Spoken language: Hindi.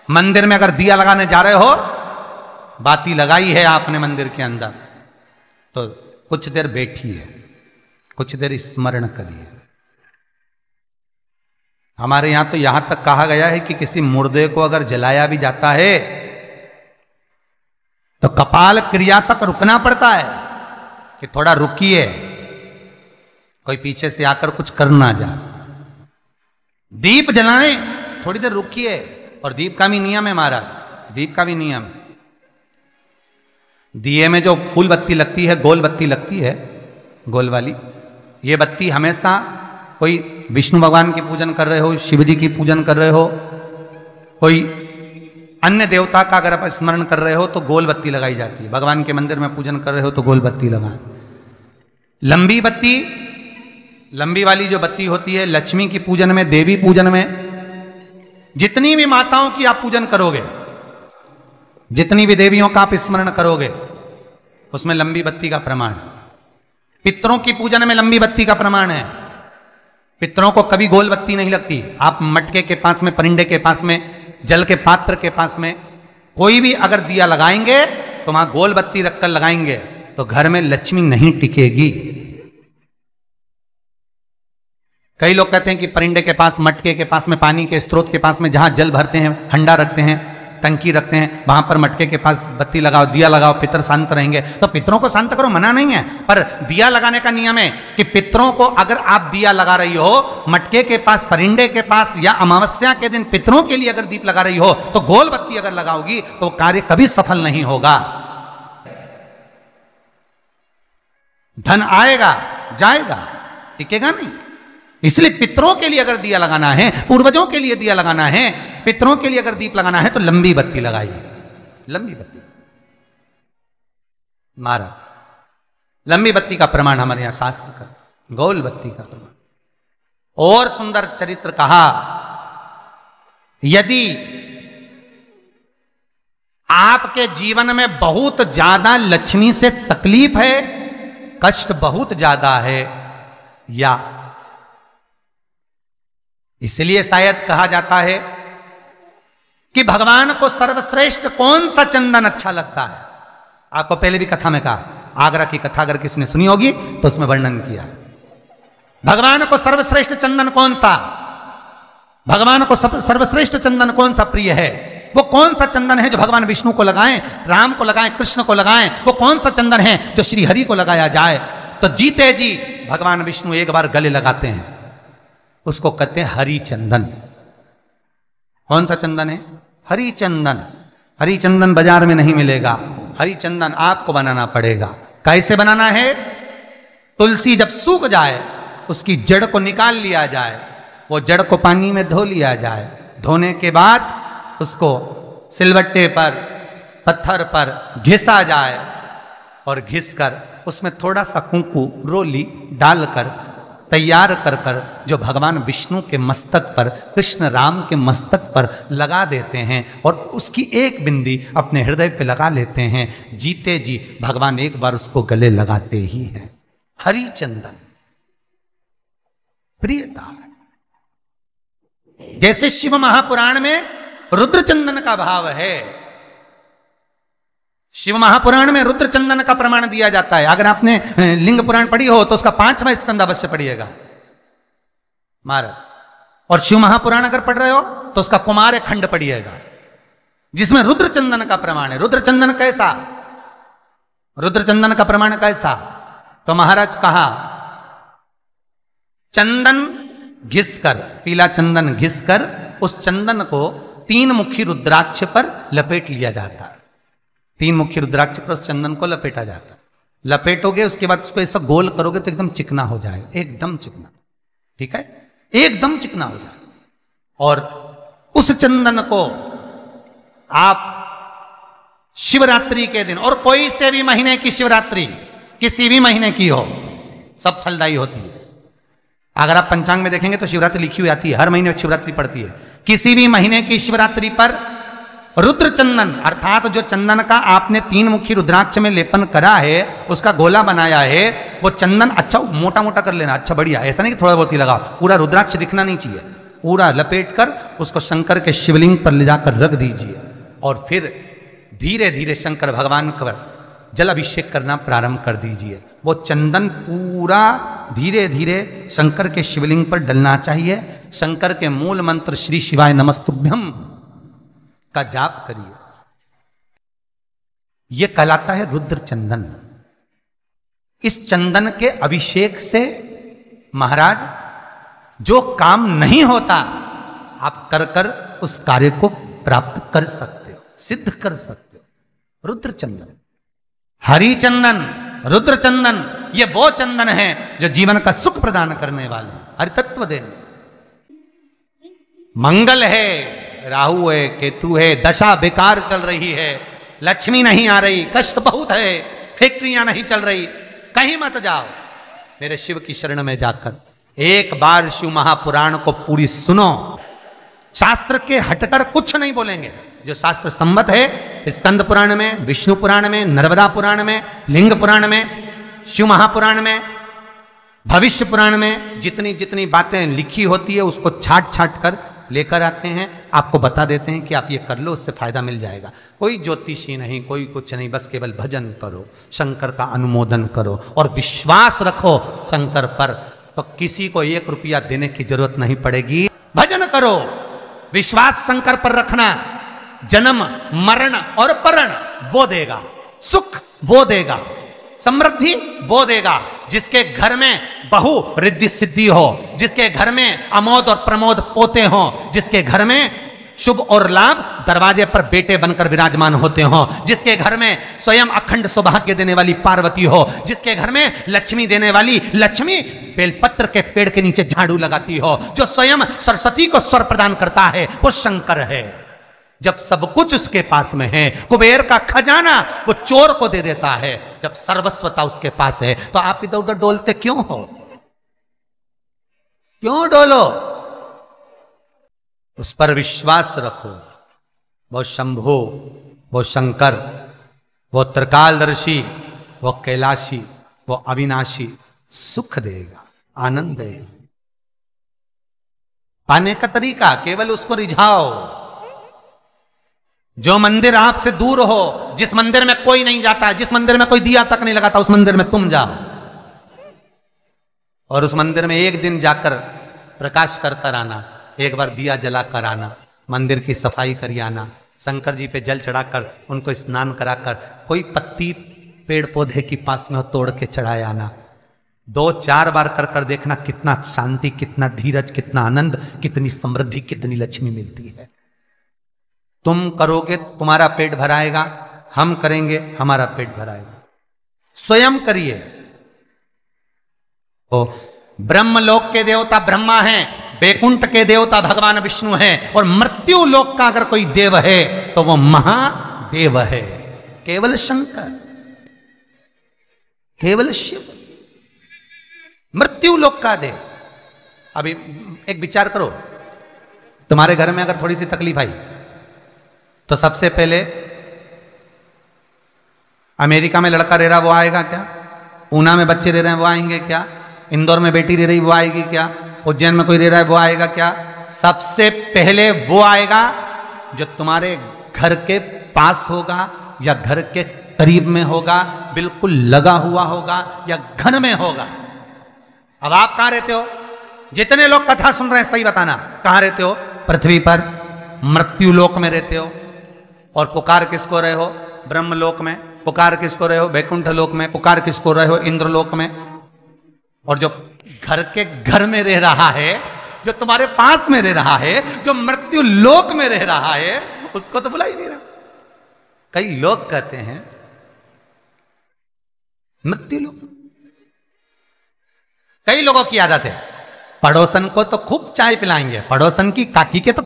मंदिर में अगर दिया लगाने जा रहे हो, बाती लगाई है आपने मंदिर के अंदर, तो कुछ देर बैठिए, कुछ देर स्मरण करिए। हमारे यहां तो यहां तक कहा गया है कि किसी मुर्दे को अगर जलाया भी जाता है तो कपाल क्रिया तक रुकना पड़ता है कि थोड़ा रुकिए, कोई पीछे से आकर कुछ कर ना जाए। दीप जलाएं, थोड़ी देर रुकिए। और दीप का भी नियम है महाराज, दीप का भी नियम है। दिए में जो फूल बत्ती लगती है, गोल बत्ती लगती है, गोल वाली, ये बत्ती हमेशा कोई विष्णु भगवान की पूजन कर रहे हो, शिव जी की पूजन कर रहे हो, कोई अन्य देवता का अगर आप स्मरण कर रहे हो तो गोल बत्ती लगाई जाती है। भगवान के मंदिर में पूजन कर रहे हो तो गोल बत्ती लगाएं। लंबी बत्ती, लंबी वाली जो बत्ती होती है, लक्ष्मी की पूजन में, देवी पूजन में, जितनी भी माताओं की आप पूजन करोगे, जितनी भी देवियों का आप स्मरण करोगे, उसमें लंबी बत्ती का प्रमाण है। पितरों की पूजन में लंबी बत्ती का प्रमाण है। पितरों को कभी गोल बत्ती नहीं लगती। आप मटके के पास में, परिंदे के पास में, जल के पात्र के पास में कोई भी अगर दिया लगाएंगे तो वहां गोल बत्ती रखकर लगाएंगे तो घर में लक्ष्मी नहीं टिकेगी। कई लोग कहते हैं कि परिंदे के पास, मटके के पास में, पानी के स्रोत के पास में जहां जल भरते हैं, हंडा रखते हैं, टंकी रखते हैं, वहां पर मटके के पास बत्ती लगाओ, दिया लगाओ, पितर शांत रहेंगे। तो पितरों को शांत करो, मना नहीं है, पर दिया लगाने का नियम है कि पितरों को अगर आप दिया लगा रही हो मटके के पास, परिंदे के पास, या अमावस्या के दिन पितरों के लिए अगर दीप लगा रही हो तो गोल बत्ती अगर लगाओगी तो कार्य कभी सफल नहीं होगा। धन आएगा जाएगा, टिकेगा नहीं। इसलिए पितरों के लिए अगर दिया लगाना है, पूर्वजों के लिए दिया लगाना है, पितरों के लिए अगर दीप लगाना है तो लंबी बत्ती लगाइए, लंबी बत्ती। महाराज, लंबी बत्ती का प्रमाण हमारे यहां शास्त्र करते, गोल बत्ती का प्रमाण। और सुंदर चरित्र कहा, यदि आपके जीवन में बहुत ज्यादा लक्ष्मी से तकलीफ है, कष्ट बहुत ज्यादा है, या इसलिए शायद कहा जाता है कि भगवान को सर्वश्रेष्ठ कौन सा चंदन अच्छा लगता है। आपको पहले भी कथा में कहा, आगरा की कथा अगर किसी ने सुनी होगी तो उसमें वर्णन किया। भगवान को सर्वश्रेष्ठ चंदन कौन सा, भगवान को सर्वश्रेष्ठ चंदन कौन सा प्रिय है, वो कौन सा चंदन है जो भगवान विष्णु को लगाएं, राम को लगाएं, कृष्ण को लगाएं, वो कौन सा चंदन है जो श्री हरि को लगाया जाए। तो जीते जी भगवान विष्णु एक बार गले लगाते हैं, उसको कहते हैं हरि चंदन। कौन सा चंदन है? हरि चंदन। हरि चंदन बाजार में नहीं मिलेगा, हरि चंदन आपको बनाना पड़ेगा। कैसे बनाना है? तुलसी जब सूख जाए उसकी जड़ को निकाल लिया जाए, वो जड़ को पानी में धो लिया जाए, धोने के बाद उसको सिलबट्टे पर, पत्थर पर घिसा जाए और घिसकर उसमें थोड़ा सा कुंकू, रोली डालकर तैयार कर कर जो भगवान विष्णु के मस्तक पर, कृष्ण राम के मस्तक पर लगा देते हैं और उसकी एक बिंदी अपने हृदय पे लगा लेते हैं। जीते जी भगवान एक बार उसको गले लगाते ही हैं। हरि चंदन प्रियता। जैसे शिव महापुराण में रुद्र चंदन का भाव है, शिव महापुराण में रुद्र चंदन का प्रमाण दिया जाता है। अगर आपने लिंग पुराण पढ़ी हो तो उसका 5वां स्कंद अवश्य पढ़िएगा महाराज। और शिव महापुराण अगर पढ़ रहे हो तो उसका कुमार खंड पढ़िएगा, जिसमें रुद्र चंदन का प्रमाण है। रुद्र चंदन कैसा? रुद्र चंदन का प्रमाण कैसा? तो महाराज कहा, चंदन घिसकर, पीला चंदन घिसकर उस चंदन को 3 मुखी रुद्राक्ष पर लपेट लिया जाता है। 3 मुखी रुद्राक्ष पर उस चंदन को लपेटा जाता है। लपेटोगे उसके बाद उसको ऐसा गोल करोगे तो एकदम चिकना हो जाएगा, एकदम चिकना, ठीक है, एकदम चिकना हो जाएगा। और उस चंदन को आप शिवरात्रि के दिन, और कोई से भी महीने की शिवरात्रि, किसी भी महीने की हो, सब फलदायी होती है। अगर आप पंचांग में देखेंगे तो शिवरात्रि लिखी हुई आती है, हर महीने शिवरात्रि पड़ती है। किसी भी महीने की शिवरात्रि पर रुद्र चंदन, अर्थात जो चंदन का आपने 3 मुखी रुद्राक्ष में लेपन करा है, उसका गोला बनाया है, वो चंदन अच्छा मोटा मोटा कर लेना, अच्छा बढ़िया, ऐसा नहीं कि थोड़ा बहुत ही लगाओ, पूरा रुद्राक्ष दिखना नहीं चाहिए, पूरा लपेट कर उसको शंकर के शिवलिंग पर ले जाकर रख दीजिए और फिर धीरे धीरे शंकर भगवान का जल अभिषेक करना प्रारंभ कर दीजिए। वो चंदन पूरा धीरे धीरे शंकर के शिवलिंग पर डलना चाहिए। शंकर के मूल मंत्र श्री शिवाय नमस्तुभ्यम का जाप करिए। यह कहलाता है रुद्र चंदन। इस चंदन के अभिषेक से महाराज जो काम नहीं होता आप कर कर उस कार्य को प्राप्त कर सकते हो, सिद्ध कर सकते हो। रुद्र चंदन, हरि चंदन, रुद्र चंदन, ये वो चंदन है जो जीवन का सुख प्रदान करने वाले, हरि तत्व देने। मंगल है, राहु है, केतु है, दशा बेकार चल रही है, लक्ष्मी नहीं आ रही, कष्ट बहुत है, फैक्ट्रियां नहीं चल रही, कहीं मत जाओ, मेरे शिव की शरण में जाकर एक बार शिव महापुराण को पूरी सुनो। शास्त्र के हटकर कुछ नहीं बोलेंगे। जो शास्त्र सम्मत है, स्कंद पुराण में, विष्णु पुराण में, नर्मदा पुराण में, लिंग पुराण में, शिव महापुराण में, भविष्य पुराण में जितनी जितनी बातें लिखी होती है उसको छाट छाट कर लेकर आते हैं, आपको बता देते हैं कि आप ये कर लो, उससे फायदा मिल जाएगा। कोई ज्योतिषी नहीं, कोई कुछ नहीं, बस केवल भजन करो, शंकर का अनुमोदन करो और विश्वास रखो शंकर पर, तो किसी को 1 रुपया देने की जरूरत नहीं पड़ेगी। भजन करो, विश्वास शंकर पर रखना, जन्म मरण और परण वो देगा, सुख वो देगा, समृद्धि वो देगा। जिसके घर में बहु रिद्धि सिद्धि हो, जिसके घर में अमोद और प्रमोद पोते हो, जिसके घर में शुभ और लाभ दरवाजे पर बेटे बनकर विराजमान होते हो, जिसके घर में स्वयं अखंड सौभाग्य देने वाली पार्वती हो, जिसके घर में लक्ष्मी देने वाली लक्ष्मी बेलपत्र के पेड़ के नीचे झाड़ू लगाती हो, जो स्वयं सरस्वती को स्वर प्रदान करता है वो शंकर है। जब सब कुछ उसके पास में है, कुबेर का खजाना वो चोर को दे देता है, जब सर्वस्वता उसके पास है, तो आप इधर उधर डोलते क्यों हो? क्यों डोलो? उस पर विश्वास रखो। वो शंभु, वो शंकर, वो त्रिकालदर्शी, वो कैलाशी, वो अविनाशी सुख देगा, आनंद देगा। पाने का तरीका केवल उसको रिझाओ। जो मंदिर आपसे दूर हो, जिस मंदिर में कोई नहीं जाता, जिस मंदिर में कोई दिया तक नहीं लगाता, उस मंदिर में तुम जाओ और उस मंदिर में एक दिन जाकर प्रकाश कर कर आना, एक बार दिया जला कर आना, मंदिर की सफाई करी आना, शंकर जी पे जल चढ़ाकर उनको स्नान कराकर, कोई पत्ती पेड़ पौधे के पास में हो तोड़ के चढ़ाए आना। 2-4 बार कर कर देखना कितना शांति, कितना धीरज, कितना आनंद, कितनी समृद्धि, कितनी लक्ष्मी मिलती है। तुम करोगे तुम्हारा पेट भराएगा, हम करेंगे हमारा पेट भराएगा। स्वयं करिए। ओ ब्रह्मलोक के देवता ब्रह्मा हैं, बैकुंठ के देवता भगवान विष्णु हैं, और मृत्यु लोक का अगर कोई देव है तो वो महादेव है, केवल शंकर, केवल शिव, मृत्यु लोक का देव। अभी एक विचार करो, तुम्हारे घर में अगर थोड़ी सी तकलीफ आई तो सबसे पहले अमेरिका में लड़का रह रहा वो आएगा क्या? पूना में बच्चे रह रहे हैं वो आएंगे क्या? इंदौर में बेटी रह रही वो आएगी क्या? उज्जैन में कोई रह रहा है वो आएगा क्या? सबसे पहले वो आएगा जो तुम्हारे घर के पास होगा या घर के करीब में होगा, बिल्कुल लगा हुआ होगा या घर में होगा। अब आप कहां रहते हो? जितने लोग कथा सुन रहे हैं सही बताना, कहां रहते हो? पृथ्वी पर, मृत्यु लोक में रहते हो। और पुकार किसको रहे हो? ब्रह्मलोक में। पुकार किसको रहे हो? वैकुंठ लोक में। पुकार किसको रहे हो? इंद्रलोक में। और जो घर के घर में रह रहा है, जो तुम्हारे पास में रह रहा है, जो मृत्यु लोक में रह रहा है, उसको तो बुला ही नहीं रहा। कई लोग कहते हैं मृत्यु लोक। कई लोगों की आदत है पड़ोसन को तो खूब चाय पिलाएंगे, पड़ोसन की काकी के तो